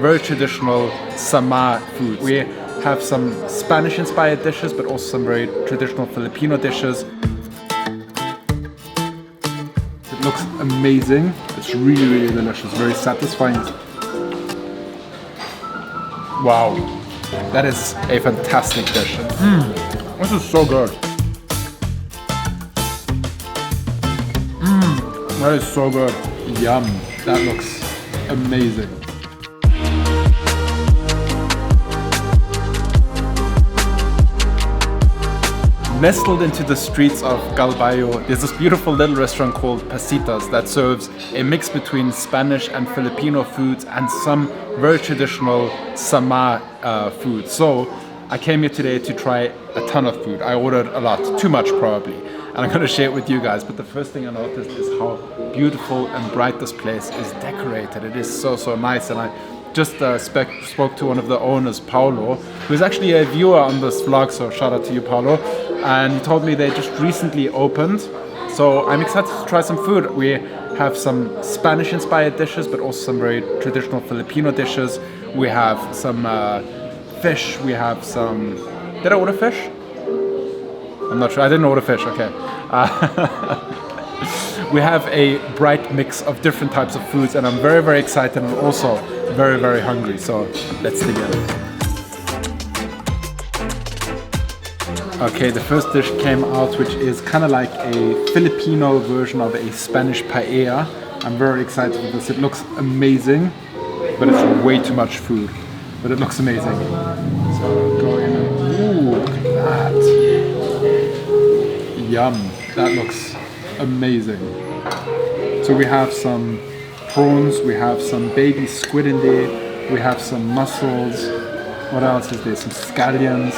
very traditional SAMAR food. We have some Spanish-inspired dishes, but also some very traditional Filipino dishes. It looks amazing. It's really, really delicious, very satisfying. Wow, that is a fantastic dish. This is so good. That is so good. Yum. That looks amazing. Nestled into the streets of Galbayo, there's this beautiful little restaurant called Pasitas that serves a mix between Spanish and Filipino foods and some very traditional SAMAR food. So I came here today to try a ton of food. I ordered a lot, too much probably, and I'm gonna share it with you guys. But the first thing I noticed is how beautiful and bright this place is decorated. It is so, so nice. And I just spoke to one of the owners, Paulo, who's actually a viewer on this vlog, so shout out to you, Paulo. And he told me they just recently opened. So I'm excited to try some food. We have some Spanish-inspired dishes, but also some very traditional Filipino dishes. We have some fish, we have some... Did I order fish? I'm not sure, I didn't order fish, okay. We have a bright mix of different types of foods, and I'm very, very excited and also very, very hungry. So let's dig in. Okay, the first dish came out, which is kind of like a Filipino version of a Spanish paella. I'm very excited for this. It looks amazing, but it's way too much food. But it looks amazing. So go in and, ooh, look at that. Yum, that looks amazing. So we have some prawns, we have some baby squid in there, we have some mussels. What else is there? Some scallions.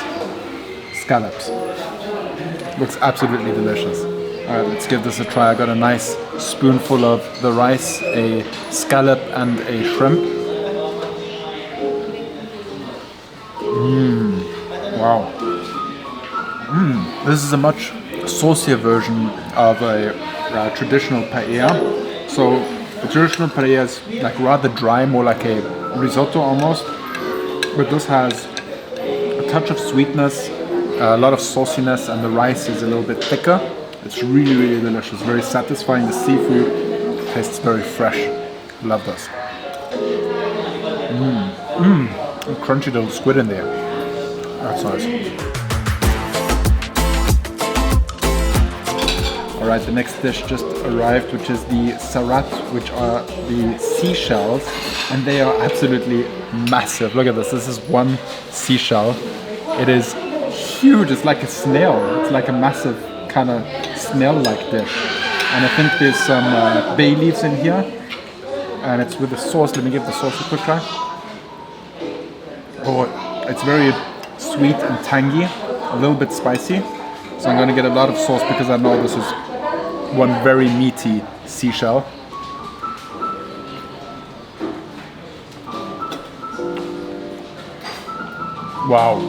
Scallops. Looks absolutely delicious. Alright, let's give this a try. I got a nice spoonful of the rice, a scallop and a shrimp. Wow. This is a much saucier version of a traditional paella. So the traditional paella is like rather dry, more like a risotto almost. But this has a touch of sweetness, a lot of sauciness, and the rice is a little bit thicker. It's really, really delicious, very satisfying. The seafood tastes very fresh. Love this. Crunchy little squid in there. That's nice. Alright, the next dish just arrived, which is the Sarat, which are the seashells, and they are absolutely massive. Look at this. This is one seashell. It is huge. It's like a snail. It's like a massive kind of snail-like dish. And I think there's some bay leaves in here, and it's with the sauce. Let me give the sauce a quick try. Oh, it's very sweet and tangy, a little bit spicy. So I'm going to get a lot of sauce because I know this is one very meaty seashell. Wow.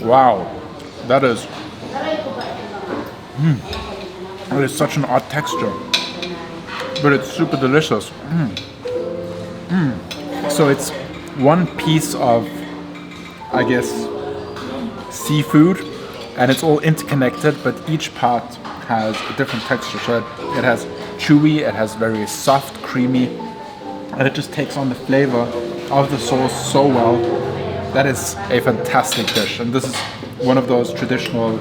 Wow. That is such an odd texture, but it's super delicious. So it's one piece of, I guess, seafood, and it's all interconnected, but each part has a different texture. So it has chewy, it has very soft, creamy, and it just takes on the flavor of the sauce so well. That is a fantastic dish, and this is one of those traditional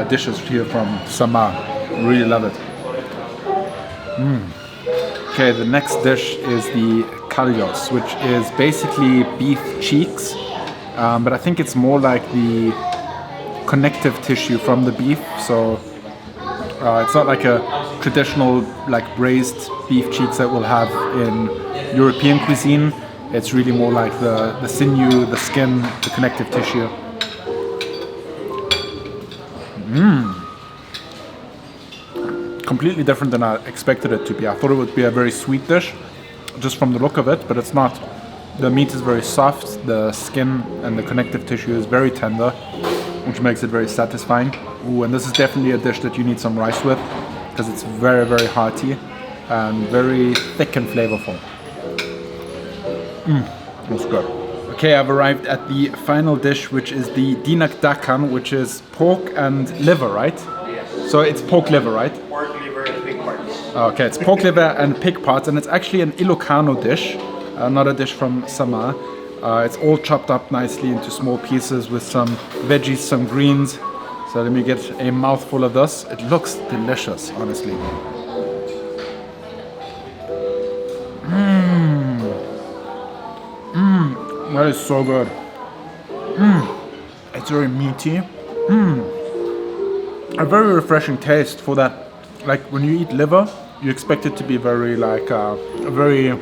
dishes here from Samar. Really love it. Okay, the next dish is the Calios, which is basically beef cheeks, but I think it's more like the connective tissue from the beef. So it's not like a traditional like braised beef cheeks that we'll have in European cuisine. It's really more like the sinew, the skin, the connective tissue. Completely different than I expected it to be. I thought it would be a very sweet dish, just from the look of it, but it's not. The meat is very soft, the skin and the connective tissue is very tender, which makes it very satisfying. Ooh, and this is definitely a dish that you need some rice with, because it's very, very hearty and very thick and flavorful. That's good. Okay, I've arrived at the final dish, which is the dinakdakan, which is pork and liver, right? Yes. So it's pork liver, right? Pork liver and pig parts. Okay, it's pork liver and pig parts, and it's actually an Ilocano dish, not a dish from Samar. It's all chopped up nicely into small pieces with some veggies, some greens. So let me get a mouthful of this. It looks delicious, honestly. That is so good. It's very meaty. A very refreshing taste for that. Like when you eat liver, you expect it to be very like a very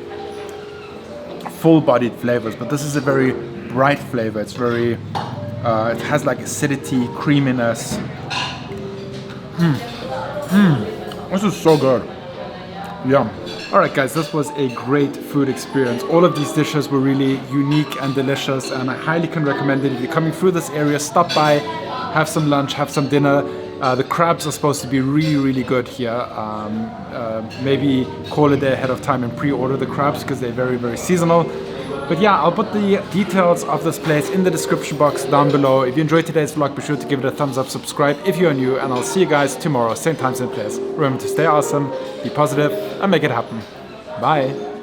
full-bodied flavors, but this is a very bright flavor. It's very, it has like acidity, creaminess. This is so good. Yum. Alright guys, this was a great food experience. All of these dishes were really unique and delicious, and I highly can recommend it. If you're coming through this area, stop by, have some lunch, have some dinner. The crabs are supposed to be really, really good here. Maybe call a day ahead of time and pre-order the crabs because they're very, very seasonal. But yeah, I'll put the details of this place in the description box down below. If you enjoyed today's vlog, be sure to give it a thumbs up, subscribe if you're new, and I'll see you guys tomorrow, same time, same place. Remember to stay awesome, be positive, and make it happen. Bye.